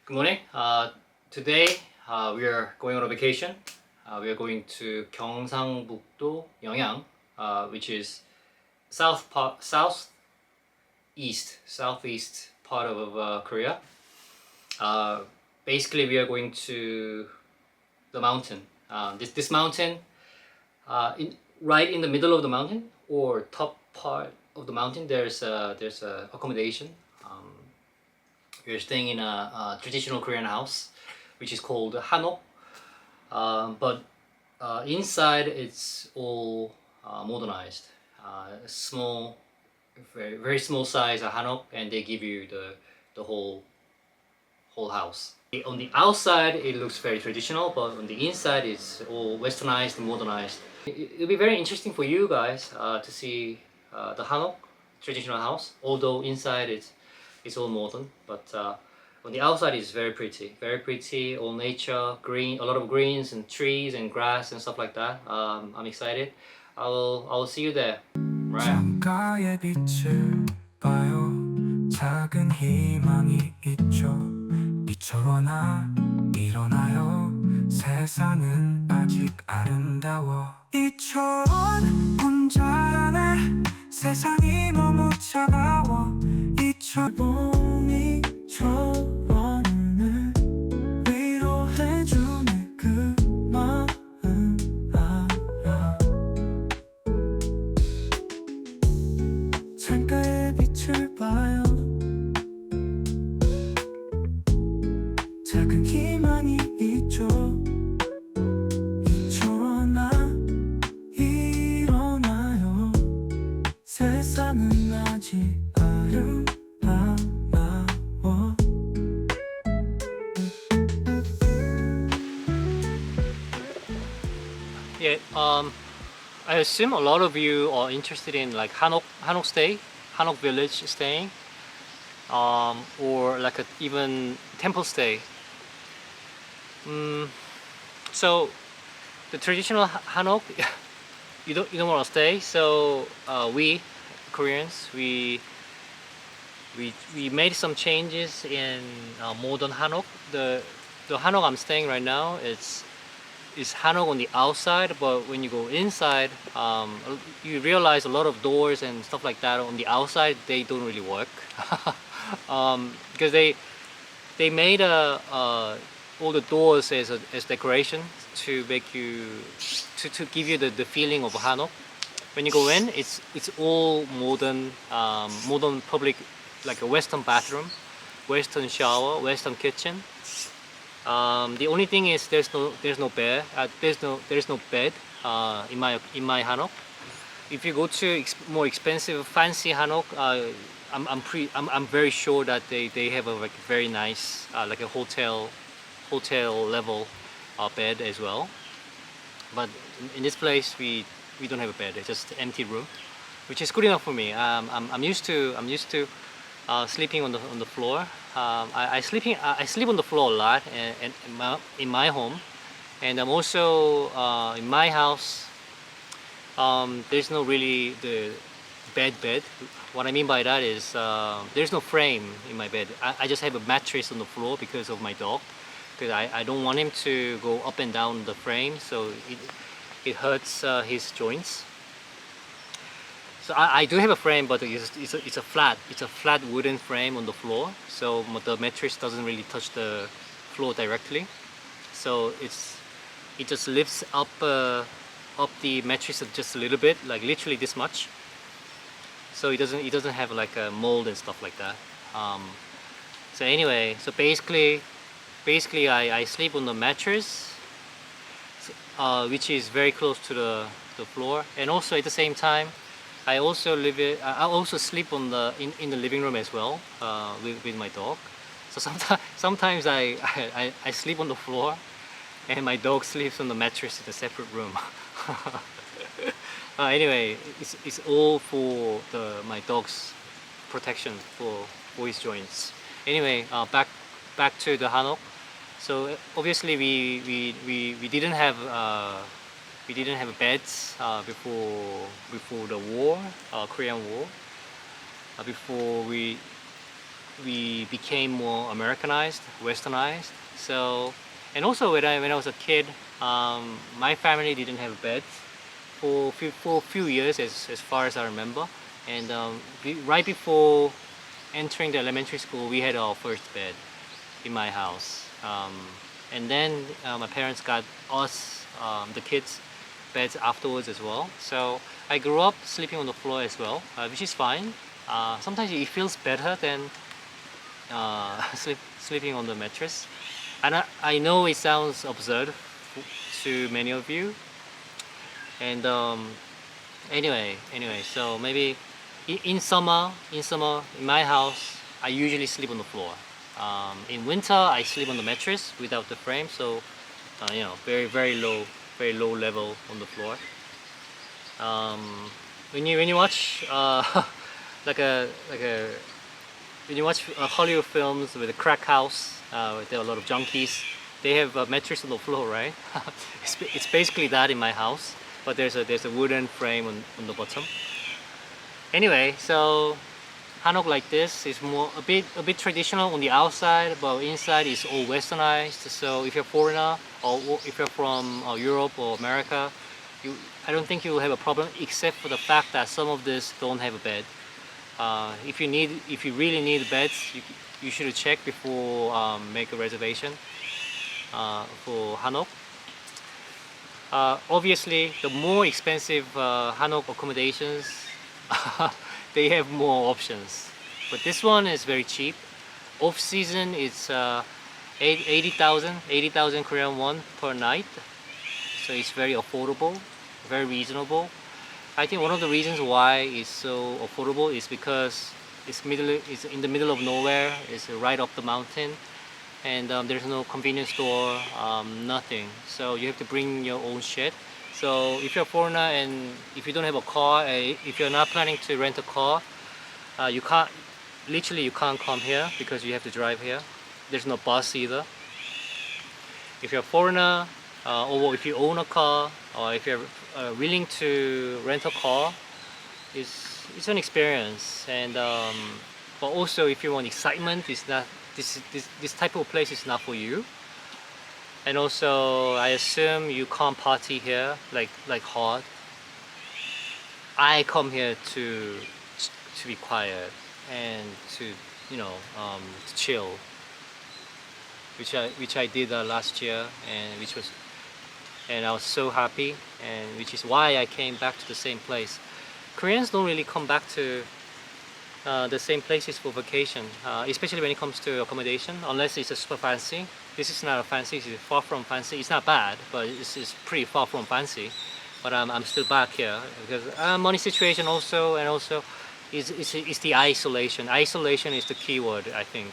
Good morning. Today we are going on a vacation. We are going to Gyeongsangbuk-do Yeongyang, which is southeast part of Korea. Basically, we are going to the mountain. This mountain, right in the middle of the mountain or top part of the mountain, there's a accommodation. We're staying in a traditional Korean house, which is called Hanok. But inside it's all modernized. Small, very small size Hanok, and they give you the whole house. On the outside it looks very traditional, but on the inside it's all westernized and modernized. It'll be very interesting for you guys to see the Hanok traditional house, although inside it's all modern, but on the outside it's very pretty, all nature, green, a lot of greens and trees and grass and stuff like that. I'm excited. I'll see you there. Right. 창가에 빛을 봐요. 작은 희망이 있죠. 이처럼 일어나요. 세상은 아직 아름다워. 이처럼 혼자라네. 세상이 너무 차가워. 이철봉이 철원을 위로해주네. 그 마음 알아. 창가에 빛을 봐요. 작은 희망이 있죠. 이처럼 일어나요. 세상은 아직 아름다워. Yeah. I assume a lot of you are interested in like Hanok village staying, or like even temple stay. So the traditional Hanok, you don't want to stay. So we Koreans we made some changes in modern Hanok. The Hanok I'm staying right now is Hanok on the outside, but when you go inside, you realize a lot of doors and stuff like that on the outside they don't really work, because they made all the doors as decoration to make you to give you the feeling of Hanok. When you go in, it's all modern public, like a Western bathroom, Western shower, Western kitchen. The only thing is there's no bed. There's no bed in my Hanok. If you go to more expensive, fancy Hanok, I'm very sure that they have a like very nice like a hotel level bed as well. But in this place we don't have a bed. It's just an empty room, which is good enough for me. I'm used to sleeping on the floor. I sleep on the floor a lot in my home, and I'm also in my house. There's no really the bed. What I mean by that is there's no frame in my bed. I just have a mattress on the floor because of my dog, because I don't want him to go up and down the frame, so it hurts his joints. So I do have a frame, but it's a flat wooden frame on the floor, so the mattress doesn't really touch the floor directly. So it just lifts up the mattress just a little bit, like literally this much. So it doesn't have like a mold and stuff like that. So anyway, so basically I sleep on the mattress, which is very close to the floor, and also at the same time I also sleep in the living room as well, with my dog. So sometimes I sleep on the floor, and my dog sleeps on the mattress in a separate room. Anyway, it's all for my dog's protection for his joints. Anyway, back to the Hanok. So obviously we didn't have beds before the war, Korean War. Before we became more Americanized, Westernized. So, and also when I was a kid, my family didn't have a bed for a few years, as far as I remember. And right before entering the elementary school, we had our first bed in my house. And then my parents got us, the kids, beds afterwards as well. So I grew up sleeping on the floor as well, which is fine. Sometimes it feels better than sleeping on the mattress. And I know it sounds absurd to many of you. And anyway, so maybe in summer, in my house, I usually sleep on the floor. In winter, I sleep on the mattress without the frame, so very low level on the floor. When you watch when you watch Hollywood films with a crack house, where there are a lot of junkies, they have a mattress on the floor, right? It's basically that in my house, but there's a wooden frame on the bottom. Anyway, so Hanok like this is a bit traditional on the outside, but inside is all westernized. So if you're a foreigner or if you're from Europe or America, I don't think you will have a problem, except for the fact that some of this don't have a bed. If you really need beds, you should check before make a reservation for Hanok. Obviously, the more expensive Hanok accommodations, they have more options. But this one is very cheap. Off season, it's 80,000 Korean won per night. So it's very affordable, very reasonable. I think one of the reasons why it's so affordable is because it's in the middle of nowhere. It's right up the mountain, and there's no convenience store, nothing. So you have to bring your own shit. So if you're a foreigner and if you don't have a car, if you're not planning to rent a car, you can't come here because you have to drive here. There's no bus either. If you're a foreigner, or if you own a car, or if you're willing to rent a car, it's an experience. And but also if you want excitement, it's not this type of place is not for you. And also, I assume you can't party here like hard. I come here to be quiet and to to chill, which I did last year, and I was so happy, and which is why I came back to the same place. Koreans don't really come back to the same places for vacation, especially when it comes to accommodation, unless it's a super fancy. This is not a fancy, it's far from fancy. It's not bad, but it's pretty far from fancy. But I'm still back here because money situation also, and also it's the isolation. Isolation is the key word, I think.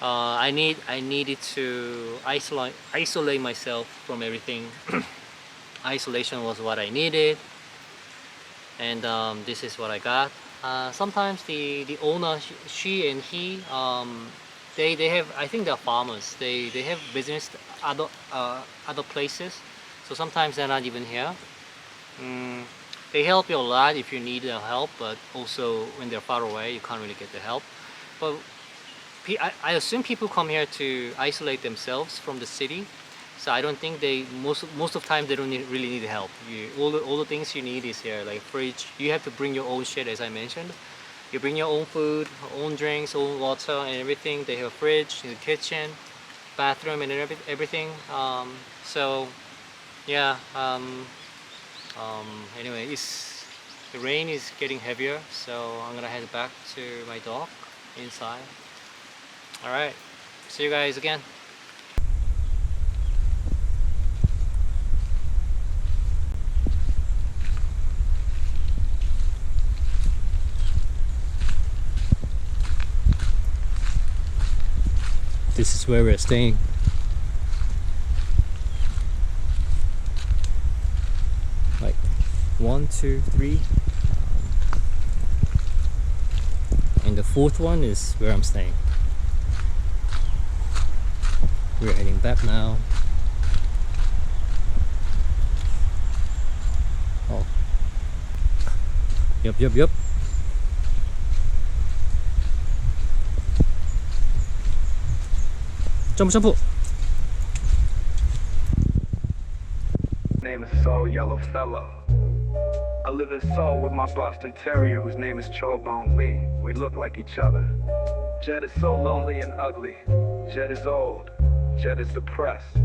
I needed to isolate myself from everything. Isolation was what I needed, and this is what I got. Sometimes the owner, she and he, they have, I think they're farmers. They have business other places, so sometimes they're not even here. They help you a lot if you need their help, but also when they're far away, you can't really get the help. But I assume people come here to isolate themselves from the city, so I don't think most of the time they don't really need help. All the things you need is here, like fridge. You have to bring your own shit, as I mentioned. You bring your own food, own drinks, own water, and everything. They have a fridge, a kitchen, bathroom, and everything. So yeah. Anyway, the rain is getting heavier, so I'm gonna head back to my dock inside. All right, see you guys again. This is where we're staying. Like 1, 2, 3, and the fourth one is where I'm staying. We're heading back now. Oh, yep. 점프. Name is Seoul Yellow Fellow. I live in Seoul with my Boston Terrier whose name is Chulbong. We look like each other. Jed is so lonely and ugly. Jed is old. Jed is depressed.